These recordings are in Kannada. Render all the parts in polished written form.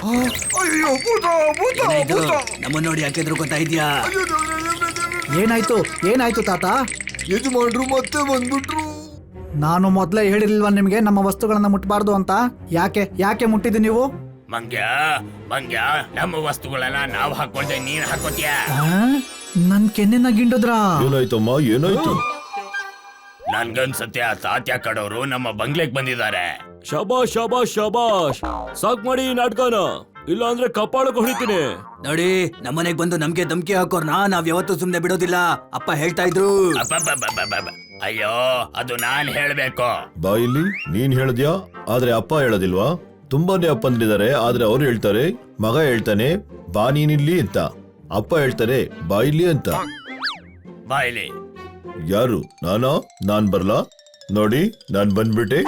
ಅಯ್ಯೋ ಭೂತ ಭೂತ ಏನಾಯ್ತು? ಭೂತ. ನಮ್ಮನ್ನ ನೋಡಿ ಯಾಕೆದ್ರು ಗೊತ್ತಾಯ್ದ್ಯಾ? ಅಯ್ಯೋ, ದೇವ್ರೇ. ಏನಾಯ್ತು ಏನಾಯ್ತು ತಾತ? ಯಜಮಾನ್ರು ಮತ್ತೆ ಬಂದ್ಬಿಟ್ರು. ನಾನು ಮೊದ್ಲೇ ಹೇಳಿರ್ಲಿಲ್ವಾ ನಿಮ್ಗೆ ನಮ್ಮ ವಸ್ತುಗಳನ್ನ ಮುಟ್ಬಾರ್ದು ಅಂತ? ಯಾಕೆ ಯಾಕೆ ಮುಟ್ಟಿದ್ದು ನೀವು? ಮಂಗ್ಯ ಮಂಗ್ಯ ನಮ್ಮ ವಸ್ತುಗಳನ್ನ ನಾವು ಹಾಕೊಳ್ದೆ ನೀನ್ ಹಾಕೋತ್ಯಾ? ನನ್ ಕೆನ್ನೆನ ಗಿಂಡದ್ರಾ? ಏನಾಯ್ತಮ್ಮ ಏನಾಯ್ತು? ನನ್ಗನ್ಸತ್ಯ ತಾತ್ಯ ಕಡೋರು ನಮ್ಮ ಬಂಗ್ಲೆಗ್ ಬಂದಿದ್ದಾರೆ. ಶಬಾಷ್ ಶಬಾಷ್ ಶಬಾಷ್, ಸಾಕ್ ಮಾಡಿ ಈ ನಾಟಕನ, ಇಲ್ಲ ಅಂದ್ರೆ ಕಪಾಳಕ್ಕೆ ಹೊಡಿತೀನಿ. ನೋಡಿ ನಮ್ಮನೆಗ್ ಬಂದು ನಮ್ಗೆ ಧಮ್ಕಿ ಹಾಕೋರ್ನ ನಾವ್ ಯಾವತ್ತೂ ಸುಮ್ನೆ ಬಿಡೋದಿಲ್ಲ. ಅಪ್ಪ ಹೇಳ್ತಾ ಇದ್ರು. ಅಬ್ಬಬ್ಬಬ್ಬಬ್ಬಬ್ಬ. ಅಯ್ಯೋ ಅದು ನಾನ್ ಹೇಳ್ಬೇಕು. ಬಾ ಇಲ್ಲಿ, ನೀನ್ ಹೇಳ್ದ್ಯಾ ಆದ್ರೆ ಅಪ್ಪ ಹೇಳೋದಿಲ್ವಾ? ತುಂಬಾನೇ ಅಪ್ಪಂದಿದ್ದಾರೆ, ಆದ್ರೆ ಅವ್ರು ಹೇಳ್ತಾರೆ, ಮಗ ಹೇಳ್ತಾನೆ ಬಾ ನೀನಿಲ್ಲಿ ಅಂತ, ಅಪ್ಪ ಹೇಳ್ತಾರೆ ಬಾ ಇಲ್ಲಿ ಅಂತ. ಬಾಯ್ಲಿ. ಯಾರು? ನಾನಾ? ನಾನ್ ಬರ್ಲಾ? ನೋಡಿ ನಾನ್ ಬಂದ್ಬಿಟ್ಟೆ.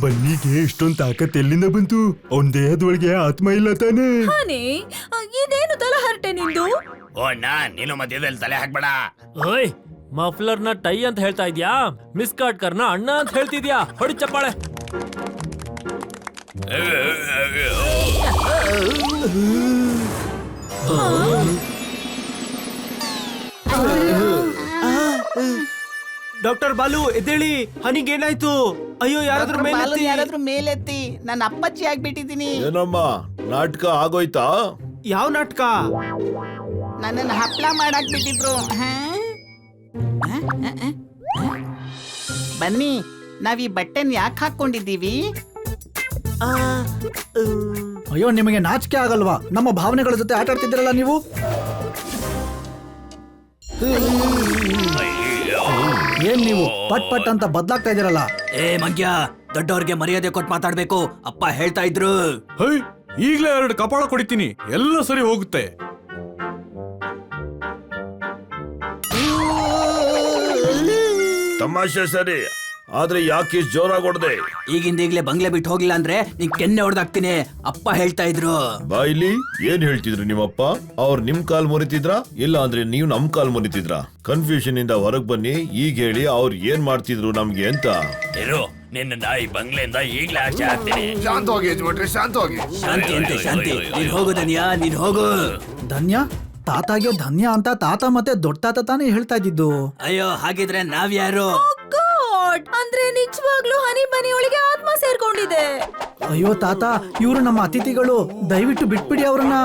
ಬನ್ನಿಗೆ ಇಷ್ಟೊಂದು ತಾಕತ್ ಎಲ್ಲಿಂದ ಬಂತು? ಅವನ್ ದೇಹದೊಳಗೆ ಆತ್ಮ ಇಲ್ಲ ತಾನೆ? ಹಾನಿ, ಇದೇನು ತಲಹರಟೆ ನಿಂದು? ಓ ಅಣ್ಣ, ನೀನು ಮಧ್ಯದಲ್ಲಿ ತಲೆ ಹಾಕ್ಬೇಡ. ಓಯ್, ಮಫ್ಲರ್ ನ ಟೈ ಅಂತ ಹೇಳ್ತಾ ಇದ್ಯಾ? ಮಿಸ್ ಕಾಟ್ಕರ್ನ ಅಣ್ಣ ಅಂತ ಹೇಳ್ತಿದ್ಯಾ? ಹೊಡಿ ಚಪ್ಪಾಳೆ. ಡಾಕ್ಟರ್ ಬಾಲು ಎದ್ದೇಳಿ, ಹನಿಗೇನಾಯ್ತು? ಅಯ್ಯೋ ಯಾರಾದ್ರೂ ಮೇಲೆತ್ತಿ, ನನ್ನ ಅಪ್ಪಚ್ಚಿ ಆಗ್ಬಿಟ್ಟಿದ್ದೀನಿ. ಏನಮ್ಮ ನಾಟಕ ಆಗೋಯ್ತಾ? ಯಾವ ನಾಟಕ? ನನ್ನನ್ನು ಹಪ್ಳ ಮಾಡಾಕ್ ಬಿಟ್ಟಿದ್ರು. ಬನ್ನಿ, ನಾವ್ ಈ ಬಟ್ಟೆನ್ ಯಾಕೆ ಹಾಕೊಂಡಿದ್ದೀವಿ? ಅಯ್ಯೋ ನಿಮಗೆ ನಾಚಿಕೆ ಆಗಲ್ವಾ? ನಮ್ಮ ಭಾವನೆಗಳ ಜೊತೆ ಆಟ ಆಡ್ತಿದ್ದೀರಲ್ಲ ನೀವು. ಏನ್ ನೀವು ಪಟ್ ಪಟ್ ಅಂತ ಬದ್ಲಾಗ್ತಾ ಇದೀರಲ್ಲ? ಏ ಮಂಗ್ಯ, ದೊಡ್ಡವ್ರಿಗೆ ಮರ್ಯಾದೆ ಕೊಟ್ಟು ಮಾತಾಡ್ಬೇಕು. ಅಪ್ಪ ಹೇಳ್ತಾ ಇದ್ರು. ಹೈ, ಈಗ್ಲೇ 2 ಕಪಾಳ ಕೊಡಿತೀನಿ, ಎಲ್ಲ ಸರಿ ಹೋಗುತ್ತೆ. ತಮಾಷೆ ಸರಿ, ಆದ್ರೆ ಯಾಕೆ ಜೋರಾಗಿ ಹೊಡ್ದೆ? ಈಗಿಂದೀಗ್ಲೇ ಬಂಗ್ಲೆ ಬಿಟ್ಟು ಹೋಗಿಲ್ಲ ಅಂದ್ರೆ ನಿನ್ ಕೆನ್ನೆ ಹೊಡೆದಾಕ್ತೀನಿ. ಅಪ್ಪ ಹೇಳ್ತಾ ಇದ್ರು. ಬಾ ಇಲ್ಲಿ, ಏನ್ ಹೇಳ್ತಿದ್ರು ನಿಮ್ಮಪ್ಪ? ಅವ್ರು ನಿಮ್ ಕಾಲ್ ಮುರಿತಿದ್ರಾ ಇಲ್ಲ ಅಂದ್ರೆ ನೀವು ನಮ್ ಕಾಲ್ ಮುರಿತಿದ್ರಾ? ಕನ್ಫ್ಯೂಷನ್ ಇಂದ ಹೊರಗ್ ಬನ್ನಿ, ಈಗ ಹೇಳಿ ಅವ್ರು ಏನ್ ಮಾಡ್ತಿದ್ರು ನಮ್ಗೆ ಅಂತ. ಇರು, ನಿನ್ನ ಈ ಬಂಗ್ಲೆಯಿಂದ ಈಗ್ಲೇ ಆಚೆ ಹಾಕ್ತೀನಿ. ಶಾಂತವಾಗಿ ಯಜಮಾನ್ರೆ, ಶಾಂತವಾಗಿ. ಶಾಂತಿ ಅಂತೆ ಶಾಂತಿ. ನೀನ್ ಹೋಗು ಧನ್ಯ, ನೀನ್ ಹೋಗು. ಧನ್ಯ? ತಾತಾಗೆ ಧನ್ಯ ಅಂತ ತಾತ ಮತ್ತೆ ದೊಡ್ಡ ತಾತ ತಾನೇ ಹೇಳ್ತಾ ಇದ್ದಿದ್ದು. ಅಯ್ಯೋ ಹಾಗಿದ್ರೆ ನಾವ್ಯಾರು? ಗಾಡ್, ಅಂದ್ರೆ ನಿಜವಾಗ್ಲೂ ಹನಿ ಬನಿ ಒಳಗೆ ಆತ್ಮ ಸೇರ್ಕೊಂಡಿದೆ. ಅಯ್ಯೋ ತಾತ, ಇವರು ನಮ್ಮ ಅತಿಥಿಗಳು, ದಯವಿಟ್ಟು ಬಿಟ್ಬಿಡಿ ಅವ್ರನ್ನ.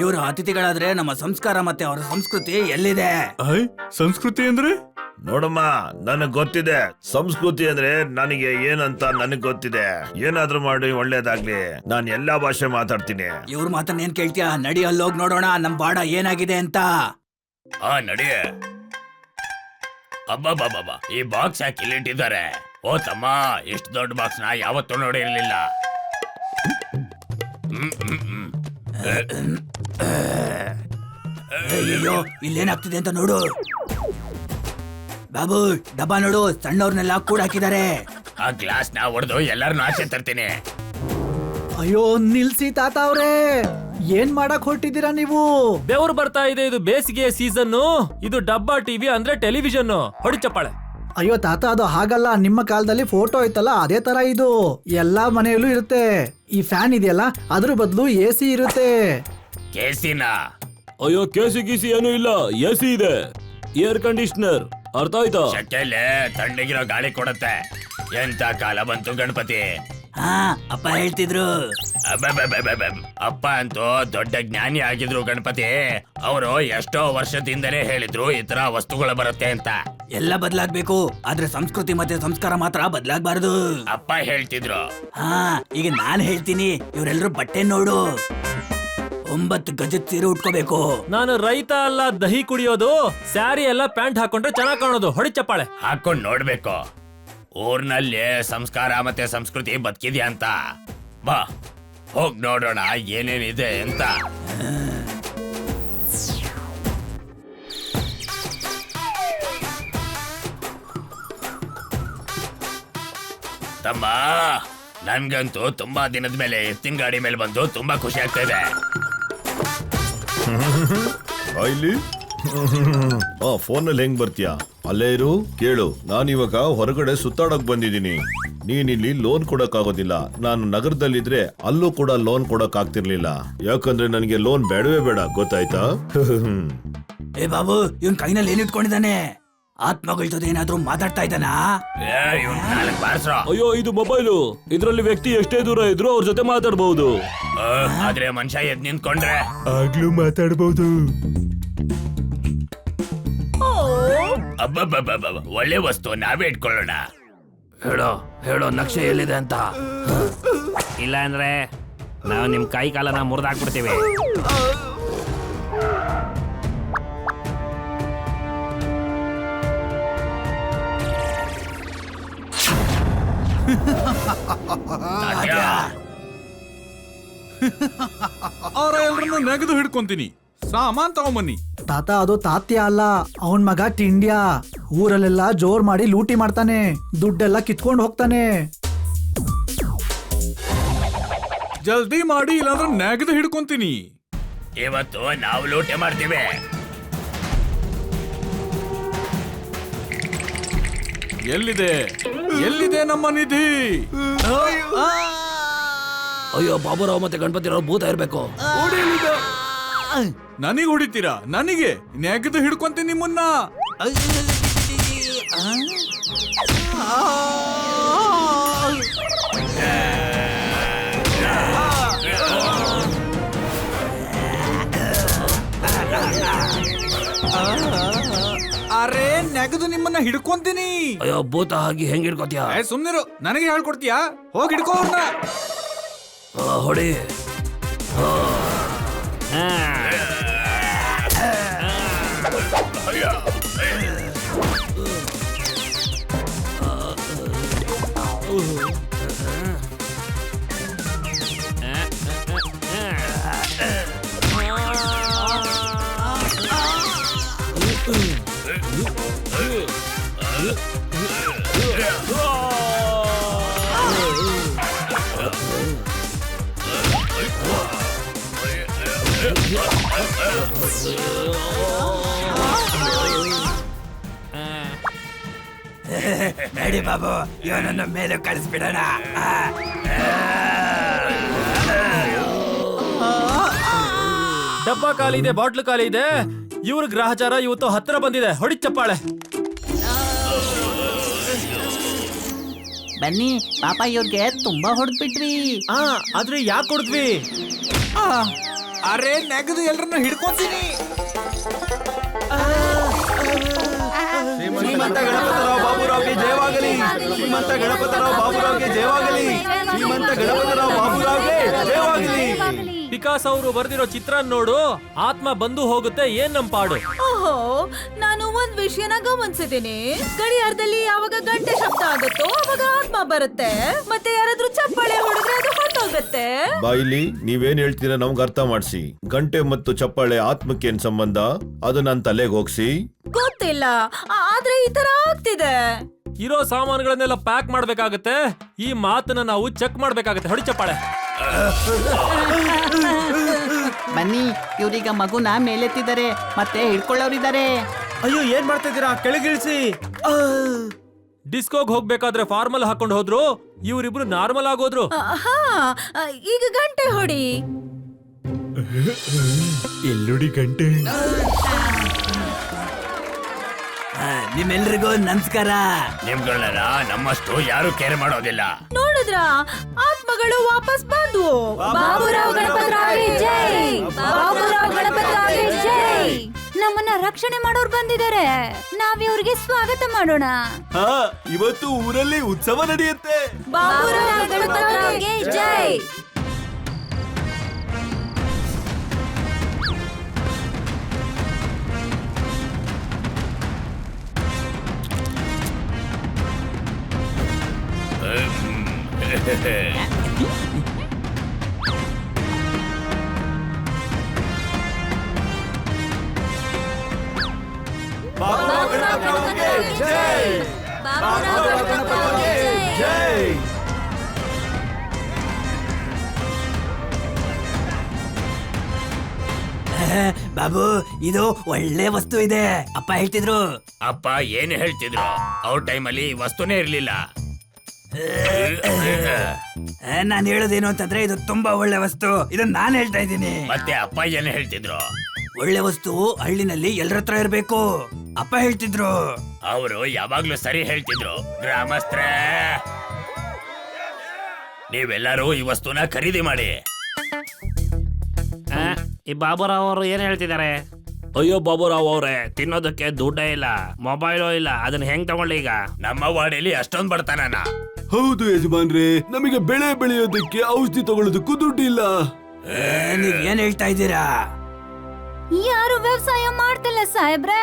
ಇವರು ಅತಿಥಿಗಳಾದ್ರೆ ನಮ್ಮ ಸಂಸ್ಕಾರ ಮತ್ತೆ ಅವರ ಸಂಸ್ಕೃತಿ ಎಲ್ಲಿದೆ? ಸಂಸ್ಕೃತಿ ಅಂದ್ರೆ? ನೋಡಮ್ಮ, ನನಗ್ ಗೊತ್ತಿದೆ ಸಂಸ್ಕೃತಿ ಅಂದ್ರೆ ನನಗೆ ಏನಂತ ನನಗ್ ಗೊತ್ತಿದೆ. ಏನಾದ್ರೂ ಮಾಡಿ ಒಳ್ಳೇದಾಗ್ಲಿ, ನಾನ್ ಎಲ್ಲಾ ಭಾಷೆ ಮಾತಾಡ್ತೀನಿ. ಇವ್ರ ಮಾತನ್ನ ಏನ್ ಕೇಳ್ತೀಯ? ನಡಿ ಅಲ್ಲೋಗ್ ನೋಡೋಣ ನಮ್ ಬಾಡ ಏನಾಗಿದೆ ಅಂತ. ನಡಿ. ಅಬ್ಬಬ್ಬಬ್ಬ, ಈ ಬಾಕ್ಸ್ ಯಾಕೆ ಇಲ್ಲಿಟ್ಟಿದ್ದಾರೆ? ಓ ತಮ್ಮ, ಇಷ್ಟು ದೊಡ್ಡ ಬಾಕ್ಸ್ ನ ಯಾವತ್ತೂ ನೋಡಿರ್ಲಿಲ್ಲ. ಅಯ್ಯೋ, ಇಲ್ಲೇನಾಗ್ತಿದೆ ಅಂತ ನೋಡು ಬಾಬು. ಡಬ್ಬ ನೋಡು, ಸಣ್ಣವ್ರನ್ನೆಲ್ಲ ಕೂಡ ಹಾಕಿದ್ದಾರೆ. ಆ ಗ್ಲಾಸ್ ನ ಹೊಡೆದು ಎಲ್ಲಾರನ್ನೂ ಆಚೆ ತರ್ತೀನಿ. ಅಯ್ಯೋ ನಿಲ್ಸಿ ತಾತ ಅವ್ರೇ, ಏನ್ ಮಾಡಕ್ ಹೊರಟಿದ್ದೀರಾ ನೀವು? ಬೆವರು ಬರ್ತಾ ಇದೆ, ಇದು ಬೇಸಿಗೆ ಸೀಸನ್. ಇದು ಡಬ್ಬಾ ಟಿವಿ ಅಂದ್ರೆ ಟೆಲಿವಿಷನ್. ಹೊಡಿ ಚಪ್ಪಾಳೆ. ಅಯ್ಯೋ ತಾತ, ಅದು ಹಾಗಲ್ಲ. ನಿಮ್ಮ ಕಾಲದಲ್ಲಿ ಫೋಟೋ ಇತ್ತಲ್ಲ, ಅದೇ ತರ ಇದು ಎಲ್ಲಾ ಮನೆಯಲ್ಲೂ ಇರುತ್ತೆ. ಈ ಫ್ಯಾನ್ ಇದೆಯಲ್ಲ, ಅದ್ರ ಬದಲು AC ಇರುತ್ತೆ. ಕೇಸಿನ ಅಯ್ಯೋ, ಕೆಸಿ ಗೀಸಿ ಏನೂ ಇಲ್ಲ, ಎಸಿ ಇದೆ, ಏರ್ ಕಂಡೀಷನರ್. ಅರ್ಥ ಆಯ್ತಾ? ಶೆಕೆಲೆ ತಣ್ಣಗಿರೋ ಗಾಳಿ ಕೊಡುತ್ತೆ. ಎಂತ ಕಾಲ ಬಂತು ಗಣಪತಿ. ಹಾ, ಅಪ್ಪ ಹೇಳ್ತಿದ್ರು. ಅಬ್ಬಬ್ಬಬ್ಬಬ್ಬ. ಅಪ್ಪ ಅಂತೂ ದೊಡ್ಡ ಜ್ಞಾನಿ ಆಗಿದ್ರು ಗಣಪತಿ. ಅವರು ಎಷ್ಟೋ ವರ್ಷದಿಂದಲೇ ಹೇಳಿದ್ರು ಈ ತರ ವಸ್ತುಗಳು ಬರುತ್ತೆ ಅಂತ. ಎಲ್ಲ ಬದಲಾಗ್ಬೇಕು, ಆದ್ರೆ ಸಂಸ್ಕೃತಿ ಮತ್ತೆ ಸಂಸ್ಕಾರ ಮಾತ್ರ ಬದಲಾಗಬಾರದು. ಅಪ್ಪ ಹೇಳ್ತಿದ್ರು. ಹಾ, ಈಗ ನಾನ್ ಹೇಳ್ತೀನಿ. ಇವರೆಲ್ಲರೂ ಬಟ್ಟೆ ನೋಡು, 9 ಗಜದ ಸೀರೆ ಉಟ್ಕೋಬೇಕು. ನಾನು ರೈತ ಅಲ್ಲ, ದಹಿ ಕುಡಿಯೋದು. ಸ್ಯಾರಿ ಎಲ್ಲ ಪ್ಯಾಂಟ್ ಹಾಕೊಂಡ್ರೆ ಚೆನ್ನಾಗ್ ಕಾಣೋದು. ಹೊಡಿ ಚಪ್ಪಾಳೆ. ಹಾಕೊಂಡ್ ನೋಡ್ಬೇಕು ಊರ್ನಲ್ಲಿ ಸಂಸ್ಕಾರ ಮತ್ತೆ ಸಂಸ್ಕೃತಿ ಬದುಕಿದ್ಯಾ ಅಂತ. ಬಾ ಹೋಗ್ ನೋಡೋಣ ಏನೇನಿದೆ ಅಂತ. ತಮ್ಮ, ನನ್ಗಂತೂ ತುಂಬಾ ದಿನದ ಮೇಲೆ ಎತ್ತಿನ ಗಾಡಿ ಮೇಲೆ ಬಂದು ತುಂಬಾ ಖುಷಿ ಆಗ್ತಾ ಇದೆ. ಇಲ್ಲಿ ಫೋನಲ್ಲಿ ಹೆಂಗ್ ಬರ್ತೀಯಾ? ಅಲ್ಲೇ ಇರು, ಕೇಳು. ನಾನಿವಾಗ ಹೊರಗಡೆ ಸುತ್ತಾಡಕ್ ಬಂದಿದ್ದೀನಿ. ನೀನಿಲ್ಲಿ ಲೋನ್ ಕೊಡಕ್ ಆಗೋದಿಲ್ಲ. ನಾನು ನಗರದಲ್ಲಿದ್ರೆ ಅಲ್ಲೂ ಕೂಡ ಲೋನ್ ಕೊಡಕ್ ಆಗ್ತಿರ್ಲಿಲ್ಲ. ಯಾಕಂದ್ರೆ ನನಗೆ ಲೋನ್ ಬೇಡವೇ ಬೇಡ, ಗೊತ್ತಾಯ್ತಾ? ಏ ಬಾಬು, ಇವನ್ ಕೈನಲ್ಲಿ ಏನ್ ಇಟ್ಕೊಂಡಿದ್ದಾನೆ? ಆತ್ಮಗಳ ಜೊತೆ ಏನಾದ್ರೂ ಮಾತಾಡ್ತಾ ಇದ್ದಾನಾ? ಅಯ್ಯೋ, ಇದು ಮೊಬೈಲು. ಇದ್ರಲ್ಲಿ ವ್ಯಕ್ತಿ ಎಷ್ಟೇ ದೂರ ಇದ್ರು ಅವ್ರ ಜೊತೆ ಮಾತಾಡಬಹುದು. ಆದ್ರೆ ಮನುಷ್ಯ ಎದ್ ನಿಂತ್ಕೊಂಡ್ರೆ ಆಗ್ಲೂ ಮಾತಾಡ್ಬೋದು. ಅಬ್ಬಬ್ಬಬ್ಬ, ಒಳ್ಳೆ ವಸ್ತು, ನಾವೇ ಇಟ್ಕೊಳ್ಳೋಣ. ಹೇಳೋ ನಕ್ಷೆ ಎಲ್ಲಿದೆ ಅಂತ. ಇಲ್ಲ ಅಂದ್ರೆ ನಾವು ನಿಮ್ ಕೈ ಕಾಲನ ಮುರಿದಾಕ್ಬಿಡ್ತೀವಿ. ಅವ್ರ ಎಲ್ರನ್ನು ನೆಗೆದು ಹಿಡ್ಕೊಂತೀನಿ. ಸಾಮಾನ್ ತಗೊಂಬನ್ನಿ. ತಾತ, ಅದು ತಾತ್ಯ ಅಲ್ಲ, ಅವನ್ ಮಗ ಟಿಂಡ್ಯ. ಊರಲ್ಲೆಲ್ಲ ಜೋರ್ ಮಾಡಿ ಲೂಟಿ ಮಾಡ್ತಾನೆ, ದುಡ್ಡೆಲ್ಲ ಕಿತ್ಕೊಂಡು ಹೋಗ್ತಾನೆ. ಜಲ್ದಿ ಮಾಡಿ, ಇಲ್ಲಾಂದ್ರೆ ನೆಗೆದು ಹಿಡ್ಕೊಂತೀನಿ. ಇವತ್ತು ನಾವು ಲೂಟಿ ಮಾಡ್ತೀವಿ. ಎಲ್ಲಿದೆ ನಮ್ಮ ನಿಧಿ? ಅಯ್ಯೋ, ಬಾಬುರಾವ್ ಮತ್ತೆ ಗಣಪತಿರಾವ್ ಭೂತ ಇರ್ಬೇಕು. ನನಗೆ ಹೊಡಿತೀರಾ? ನನಗೆ ನೆಗೆದು ಹಿಡ್ಕೊಂತೀನಿ ನಿಮ್ಮನ್ನ. ಅರೆ, ನೆಗೆದು ನಿಮ್ಮನ್ನ ಹಿಡ್ಕೊಂತೀನಿ. ಅಯ್ಯೋ, ಭೂತ ಆಗಿ ಹೆಂಗ್ ಹಿಡ್ಕೋತೀಯ? ಸುಮ್ನಿರು, ನನಗೆ ಹೇಳ್ಕೊಡ್ತೀಯಾ? ಹೋಗಿ ಹಿಡ್ಕೋ ಅವ್ರನ್ನ. ಹೊಡಿ. ನಡಿ ಬಾಬು, ಇವನನ್ನು ಮೇಲೆ ಕಳಿಸ್ಬಿಡೋಣ. ಡಬ್ಬ ಖಾಲಿ ಇದೆ, ಬಾಟ್ಲು ಖಾಲಿ ಇದೆ. ಇವ್ರ ಗ್ರಹಚಾರ ಇವತ್ತು ಹತ್ರ ಬಂದಿದೆ. ಹೊಡಿ ಚಪ್ಪಾಳೆ. ಬನ್ನಿ ಪಾಪ, ಇವ್ರಿಗೆ ತುಂಬಾ ಹೊಡೆದ್ಬಿಟ್ರಿ. ಆದ್ರೆ ಯಾಕೆ ಕೊಡ್ದ್ವಿ? ಅರೆ, ನೆಗೆದು ಎಲ್ರನ್ನ ಹಿಡ್ಕೊಂತೀನಿ. ಶ್ರೀಮಂತ ಗಣಪತರಾವ್ ಬಾಬುರಾವ್ಗೆ ಜಯವಾಗಲಿ. ಶ್ರೀಮಂತ ಗಣಪತರಾವ್ ಬಾಬುರಾವ್ಗೆ ಜಯವಾಗಲಿ. ಶ್ರೀಮಂತ ಗಣಪತರಾವ್ ಬಾಬುರಾವ್ಗೆ ಜಯವಾಗಲಿ. ಪಿಕಾಸ್ ಅವರು ಬರ್ದಿರೋ ಚಿತ್ರ ನೋಡು. ಆತ್ಮ ಬಂದು ಹೋಗುತ್ತೆ, ಏನ್ ನಮ್ ಪಾಡು. ಓಹೋ, ನಾನು ಒಂದ್ ವಿಷಯನ ಗಮನಿಸಿದ್ದೀನಿ. ಗಡಿಯಾರದಲ್ಲಿ ಯಾವಾಗ ಗಂಟೆ ಶಬ್ದ ಆಗುತ್ತೋ ಅವಾಗ ಆತ್ಮ ಬರುತ್ತೆ, ಮತ್ತೆ ಯಾರಾದ್ರೂ ಚಪ್ಪಾಳೆ ಹೊಡೆದ್ರೆ ಅದು ಹೊರಟೋಗುತ್ತೆ. ಬಾಯಿಲಿ ನೀವೇನ್ ಹೇಳ್ತೀರಾ ನಮ್ಗೆ ಅರ್ಥ ಮಾಡಿಸಿ. ಗಂಟೆ ಮತ್ತು ಚಪ್ಪಾಳೆ ಆತ್ಮಕ್ಕೇನ್ ಸಂಬಂಧ? ಅದು ನನ್ ತಲೆಗೆ ಹೋಗ್ಸಿ. ಗೊತ್ತಿಲ್ಲ, ಆದ್ರೆ ಈ ತರ ಆಗ್ತಿದೆ. ಇರೋ ಸಾಮಾನುಗಳನ್ನೆಲ್ಲ ಪ್ಯಾಕ್ ಮಾಡ್ಬೇಕಾಗತ್ತೆ. ಈ ಮಾತನ್ನ ನಾವು ಚೆಕ್ ಮಾಡ್ಬೇಕಾಗತ್ತೆ. ಹೊಡಿ ಚಪ್ಪಾಳೆ. ಬನ್ನಿ, ಇವ್ರೀಗ ಮಗುನ ಮೇಲೆತ್ತಿದ್ದಾರೆ, ಮತ್ತೆ ಹಿಡ್ಕೊಳ್ಳೋರಿದ್ದಾರೆ. ಅಯ್ಯೋ, ಏನ್ ಮಾಡ್ತಾ ಇದ್ದೀರಾ? ಕೆಳಗಿಳಿಸಿ. ಡಿಸ್ಕೋಗ್ ಹೋಗ್ಬೇಕಾದ್ರೆ ಫಾರ್ಮಲ್ ಹಾಕೊಂಡು ಹೋದ್ರು, ಇವರಿಬ್ರು ನಾರ್ಮಲ್ ಆಗೋದ್ರು. ಹಾ, ಈಗ ಗಂಟೆ ಹೊಡಿ. ಎಲ್ಲೋಡಿ ಗಂಟೆ. ನಿಮ್ಮೆಲ್ರಿಗೂ ನಮಸ್ಕಾರ. ನಿಮ್ಗಳನ್ನ ನಮ್ಮಷ್ಟು ಯಾರು ಕೇರ್ ಮಾಡೋದಿಲ್ಲ. ನೋಡಿದ್ರ, ಆತ್ಮಗಳು ವಾಪಸ್ ಬಂದ್ವು. ಬಾಬುರಾವ್ ಗಣಪತರಾವ್ಗೆ ಜೈ. ಬಾಬುರಾವ್ ಗಣಪತರಾವ್ಗೆ ಜೈ. ನಮ್ಮನ್ನ ರಕ್ಷಣೆ ಮಾಡೋರು ಬಂದಿದ್ದಾರೆ. ನಾವ್ ಇವ್ರಿಗೆ ಸ್ವಾಗತ ಮಾಡೋಣ. ಇವತ್ತು ಊರಲ್ಲಿ ಉತ್ಸವ ನಡೆಯುತ್ತೆ. ಬಾಬುರಾವ್ ಗಣಪತರಾವ್ಗೆ ಜೈ. ಬಾಬುರಾವ್ ಗಣಪತರಾವ್ಗೆ ಜೈ. ಬಾಬುರಾವ್ ಗಣಪತರಾವ್ಗೆ ಜೈ. ಬಾಬು ಇದು ಒಳ್ಳೆ ವಸ್ತು ಇದೆ ಅಪ್ಪ ಹೇಳ್ತಿದ್ರು. ಅಪ್ಪ ಏನ್ ಹೇಳ್ತಿದ್ರು? ಅವ್ರ ಟೈಮಲ್ಲಿ ವಸ್ತುನೇ ಇರ್ಲಿಲ್ಲ. ನಾನು ಹೇಳೋದೇನು ಅಂತಂದ್ರೆ ಇದು ತುಂಬಾ ಒಳ್ಳೆ ವಸ್ತು, ಇದನ್ನ ನಾನು ಹೇಳ್ತಾ ಇದ್ದೀನಿ. ಮತ್ತೆ ಅಪ್ಪ ಏನ್ ಹೇಳ್ತಿದ್ರು? ಒಳ್ಳೆ ವಸ್ತು ಹಳ್ಳಿನಲ್ಲಿ ಎಲ್ಲರ ಹತ್ರ ಇರ್ಬೇಕು ಅಪ್ಪ ಹೇಳ್ತಿದ್ರು. ಅವರು ಯಾವಾಗ್ಲೂ ಸರಿ ಹೇಳ್ತಿದ್ರು. ಗ್ರಾಮಸ್ಥರೇ, ನೀವೆಲ್ಲರೂ ಈ ವಸ್ತುನ ಖರೀದಿ ಮಾಡಿ. ಈ ಬಾಬುರಾವ್ ಅವರು ಏನ್ ಹೇಳ್ತಿದ್ದಾರೆ? ಅಯ್ಯೋ ಬಾಬುರಾವ್ ಅವ್ರೆ, ತಿನ್ನೋದಕ್ಕೆ ದುಡ್ಡೇ ಇಲ್ಲ, ಮೊಬೈಲು ಇಲ್ಲ, ಅದನ್ನ ಹೆಂಗ್ ತಗೊಳ್ಳಿ ಈಗ? ನಮ್ಮ ವಾಡಿಯಲ್ಲಿ ಅಷ್ಟೊಂದ್ ಬರ್ತಾನ? ಹೌದು ಯಜಮಾನ್ರೆ, ನಮಗೆ ಬೆಳೆ ಬೆಳೆಯೋದಕ್ಕೆ ಔಷಧಿ ತಗೊಳ್ಳೋದಕ್ಕೂ ದುಡ್ಡಿಲ್ಲ. ನೀವ್ ಏನ್ ಹೇಳ್ತಾ ಇದ್ದೀರಾ? ಯಾರು ವ್ಯವಸಾಯ ಮಾಡ್ತಿಲ್ಲ ಸಾಹೇಬ್ರೆ.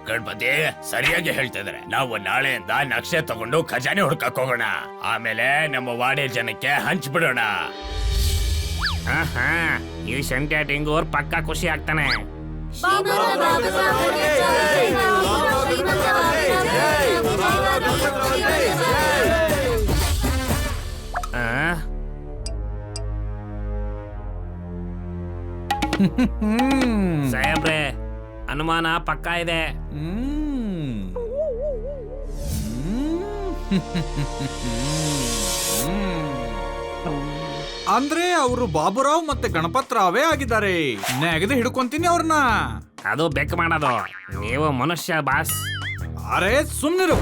ಗಣಪತಿ ಸರಿಯಾಗಿ ಹೇಳ್ತಿದ್ರೆ. ನಾವು ನಾಳೆಯಿಂದ ನಕ್ಷೆ ತಗೊಂಡು ಖಜಾನೆ ಹುಡ್ಕಕ್ ಹೋಗೋಣ. ಆಮೇಲೆ ನಮ್ಮ ವಾಡೆ ಜನಕ್ಕೆ ಹಂಚ್ಬಿಡೋಣ. ಈ ಶಂಟ್ಯಾ ಟಿಂಗೂರ್ ಪಕ್ಕ ಖುಷಿ ಆಗ್ತಾನೆ. ಸಾಹೇಬ್ರೆ, ಅನುಮಾನ ಪಕ್ಕ ಇದೆ. ಅಂದ್ರೆ ಅವರು ಬಾಬುರಾವ್ ಮತ್ತೆ ಗಣಪತರಾವೇ ಆಗಿದ್ದಾರೆ. ನೆಗದು ಹಿಡ್ಕೊಂತೀನಿ ಅವ್ರನ್ನ. ಅದು ಬೆಕ್ ಮಾಡೋದು, ನೀವು ಮನುಷ್ಯ ಬಾಸ್. ಅರೆ ಸುಮ್ನಿರು.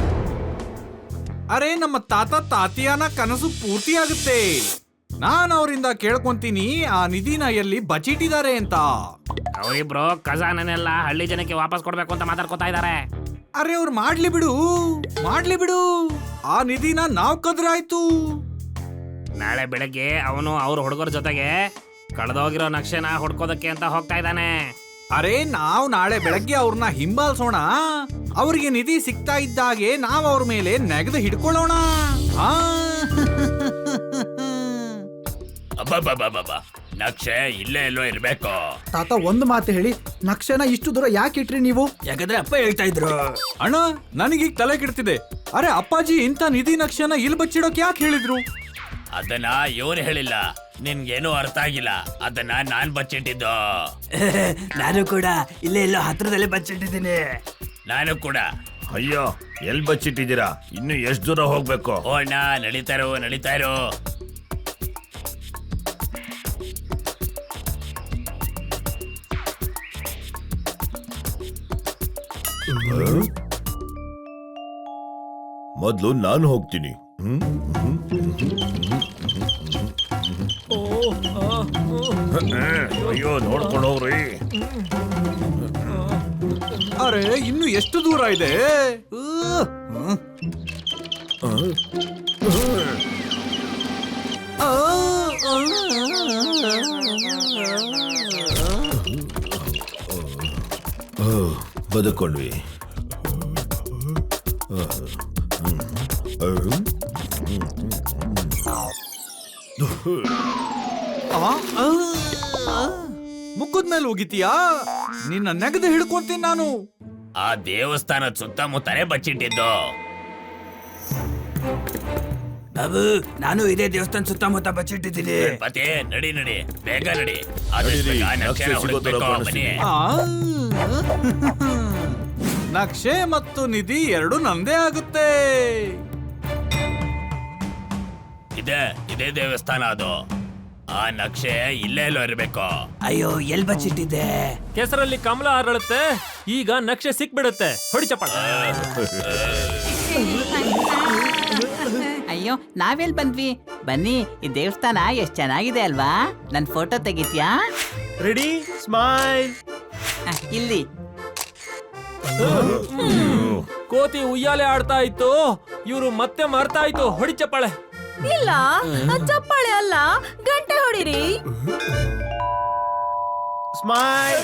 ಅರೆ ನಮ್ಮ ತಾತ ತಾತಿಯನ ಕನಸು ಪೂರ್ತಿಯಾಗುತ್ತೆ. ನಾನು ಅವರಿಂದ ಕೇಳ್ಕೊಂತೀನಿ ಆ ನಿಧಿನ ಎಲ್ಲಿ ಬಚ್ಚಿಟ್ಟಿದ್ದಾರೆ ಅಂತ. ಅವರಿಬ್ರು ಖಜಾನೆನೆಲ್ಲ ಹಳ್ಳಿ ಜನಕ್ಕೆ ವಾಪಸ್ ಕೊಡ್ಬೇಕು ಅಂತ ಮಾತಾಡ್ಕೊತಾ ಇದ್ದಾರೆ. ಅರೆ ಅವ್ರು ಮಾಡ್ಲಿ ಬಿಡು. ಆ ನಿಧಿನ ನಾವ್ ಕದ್ರಾಯ್ತು. ನಾಳೆ ಬೆಳಗ್ಗೆ ಅವನು ಅವ್ರ ಹುಡುಗರ ಜೊತೆಗೆ ಕಳೆದೋಗಿರೋ ನಕ್ಷೆನ ಹುಡ್ಕೋದಕ್ಕೆ ಅಂತ ಹೋಗ್ತಾ ಇದ್ದಾನೆ. ಅರೆ ನಾವು ನಾಳೆ ಬೆಳಗ್ಗೆ ಅವ್ರನ್ನ ಹಿಂಬಾಲಿಸೋಣ. ಅವ್ರಿಗೆ ನಿಧಿ ಸಿಗ್ತಾ ಇದ್ದಾಗೆ ನಾವ್ ಅವ್ರ ಮೇಲೆ ನೆಗೆದು ಹಿಡ್ಕೊಳ್ಳೋಣ. ಅಬ್ಬಬ್ಬಬ್ಬಬ್ಬ, ನಕ್ಷೆ ಇಲ್ಲೇ ಎಲ್ಲೋ ಇರ್ಬೇಕು. ತಾತ ಒಂದು ಮಾತು ಹೇಳಿ, ನಕ್ಷೆನ ಇಷ್ಟು ದೂರ ಯಾಕೆ ಇಟ್ರಿ ನೀವು? ಯಾಕಂದ್ರೆ ಅಪ್ಪ ಹೇಳ್ತಾ ಇದ್ರು. ಅಣ್ಣ ನನಗೀಗ ತಲೆ ಕೆಡ್ತಿದೆ. ಅರೆ ಅಪ್ಪಾಜಿ ಇಂಥ ನಿಧಿ ನಕ್ಷೆನ ಇಲ್ಲಿ ಬಚ್ಚಿಡೋಕೆ ಯಾಕೆ ಹೇಳಿದ್ರು? ಅದನ್ನ ಇವನು ಹೇಳಿಲ್ಲ, ನಿನ್ಗೇನು ಅರ್ಥ ಆಗಿಲ್ಲ. ಅದನ್ನ ನಾನ್ ಬಚ್ಚಿಟ್ಟಿದ್ದು. ನಾನು ಕೂಡ ಇಲ್ಲೇ ಎಲ್ಲೋ ಹತ್ರದಲ್ಲೇ ಬಚ್ಚಿಟ್ಟಿದ್ದೀನಿ. ನಾನು ಕೂಡ. ಅಯ್ಯೋ, ಎಲ್ ಬಚ್ಚಿಟ್ಟಿದ್ದೀರಾ? ಇನ್ನು ಎಷ್ಟು ದೂರ ಹೋಗ್ಬೇಕು? ಓ ಅಣ್ಣ, ನಡೀತಾ ಇರೋ. ಮೊದ್ಲು ನಾನು ಹೋಗ್ತೀನಿ. ಅಯ್ಯೋ, ನೋಡ್ಕೊಂಡು ಹೋಗ್ರಿ. ಅರೆ ಇನ್ನು ಎಷ್ಟು ದೂರ ಇದೆ? ಬದುಕೊಂಡ್ವಿ. ಮುಖದ ಮೇಲೆ ಹೋಗಿತೀಯಾ? ನಿನ್ನ ನೆಗದು ಹಿಡ್ಕೊಂತೀನಿ ನಾನು. ಆ ದೇವಸ್ಥಾನದ ಸುತ್ತಮುತ್ತಲೇ ಬಚ್ಚಿಟ್ಟಿದ್ದು. ಬಾಬು, ನಾನು ಇದೇ ದೇವಸ್ಥಾನ ಸುತ್ತಮುತ್ತ ಬಚ್ಚಿಟ್ಟಿದ್ದೀನಿ. ಗಣಪತಿ ನಡಿ ಬೇಗ ನಡಿ. ಆದಷ್ಟು ಬೇಗ ನಕ್ಷೆನ ಹುಡುಕ್ಬೇಕು. ಬನ್ನಿ. ನಕ್ಷೆ ಮತ್ತು ನಿಧಿ ಎರಡು ನಂದೇ ಆಗುತ್ತೆ. ಇದೇ ದೇವಸ್ಥಾನ ಅದು. ಆ ನಕ್ಷೆ ಇಲ್ಲೇ ಎಲ್ಲೋ ಇರ್ಬೇಕು. ಅಯ್ಯೋ, ಎಲ್ ಬಚ್ಚಿಟ್ಟಿದ್ದೆ? ಕೆಸರಲ್ಲಿ ಕಮಲ ಹರಳುತ್ತೆ. ಈಗ ನಕ್ಷೆ ಸಿಕ್ಬಿಡುತ್ತೆ. ಹೊಡಿ ಚಪ್ಪಾಳ. ಅಯ್ಯೋ ನಾವೆಲ್ ಬಂದ್ವಿ. ಬನ್ನಿ, ಈ ದೇವಸ್ಥಾನ ಎಷ್ಟ್ ಚೆನ್ನಾಗಿದೆ ಅಲ್ವಾ? ನನ್ ಫೋಟೋ ತೆಗಿತ್ಯಾ? Ready, smile. ಇಲ್ಲಿ ಕೋತಿ ಉಯ್ಯಾಲೆ ಆಡ್ತಾ ಇತ್ತು, ಇವರು ಮತ್ತೆ ಮರ್ತಾ ಇತ್ತು. ಹೊಡಿ ಚಪ್ಪಾಳೆ. ಇಲ್ಲ, ಚಪ್ಪಾಳೆ ಅಲ್ಲ, ಗಂಟೆ ಹೊಡಿರಿ. ಸ್ಮೈಲ್.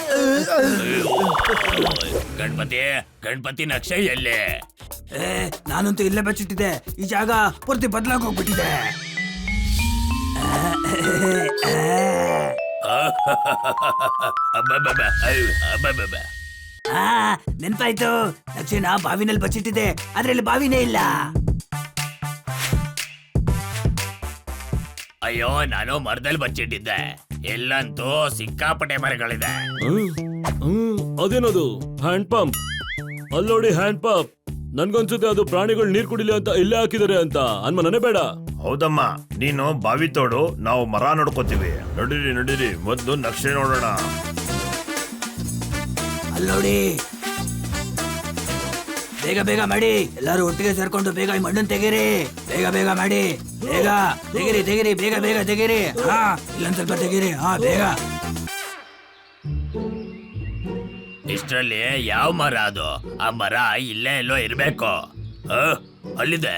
ಗಣಪತಿ ನಕ್ಷೆ ಎಲ್ಲೇ? ನಾನಂತೂ ಇಲ್ಲೇ ಬಚ್ಚಿಟ್ಟಿದ್ದೆ. ಈ ಜಾಗ ಪೂರ್ತಿ ಬದಲಾಗಿ ಹೋಗ್ಬಿಟ್ಟಿದೆ. ನೆನ್ಪಾಯ್ತು, ನಕ್ಷೆನ ಬಾವಿನಲ್ಲಿ ಬಚ್ಚಿಟ್ಟಿದೆ. ಅದ್ರಲ್ಲಿ ಬಾವಿನೇ ಇಲ್ಲ. ಅಯ್ಯೋ, ನಾನು ಮರದಲ್ಲಿ ಬಚ್ಚಿಟ್ಟಿದ್ದೆ. ಎಲ್ಲಂತೂ ಸಿಕ್ಕಾಪಟ್ಟೆ ಮರಗಳಿದೆ. ಅದೇನದು ಹ್ಯಾಂಡ್ ಪಂಪ್ ಅಲ್ಲಿ ನೋಡಿ ಹ್ಯಾಂಡ್ ಪಂಪ್ ನನ್ಗನ್ಸುತ್ತೆ ಅದು ಪ್ರಾಣಿಗಳು ನೀರ್ ಕುಡಿಲಿ ಅಂತ ಇಲ್ಲೇ ಹಾಕಿದಾರೆ ಅಂತ ಅನ್ಮನೇ ಬೇಡ. ಹೌದಮ್ಮ, ನೀನು ಬಾವಿ ತೋಡು, ನಾವು ಮರ ನೋಡ್ಕೋತೀವಿ. ನಡೀರಿ ನಡೀರಿ, ಮೊದ್ಲು ನಕ್ಷೆ ನೋಡೋಣ. ಅಲ್ಲೋಡಿ, ಬೇಗ ಬೇಗ ಮಾಡಿ, ಎಲ್ಲರೂ ಒಟ್ಟಿಗೆ ಸೇರ್ಕೊಂಡು ಬೇಗ ಈ ಮಣ್ಣನ್ ತೆಗೀರಿ. ಬೇಗ ಬೇಗ ಮಾಡಿ, ಬೇಗ ತೆಗಿರಿ ತೆಗಿರಿ, ಬೇಗ ಬೇಗ ತೆಗೀರಿ. ಹಾ, ಇಲ್ಲೊಂದ್ ಸ್ವಲ್ಪ ತೆಗೀರಿ. ಹಾ, ಬೇಗ. ಇಷ್ಟರಲ್ಲಿ ಯಾವ ಮರ ಅದು? ಆ ಮರ ಇಲ್ಲೇ ಎಲ್ಲೋ ಇರ್ಬೇಕು. ಅಲ್ಲಿದೆ.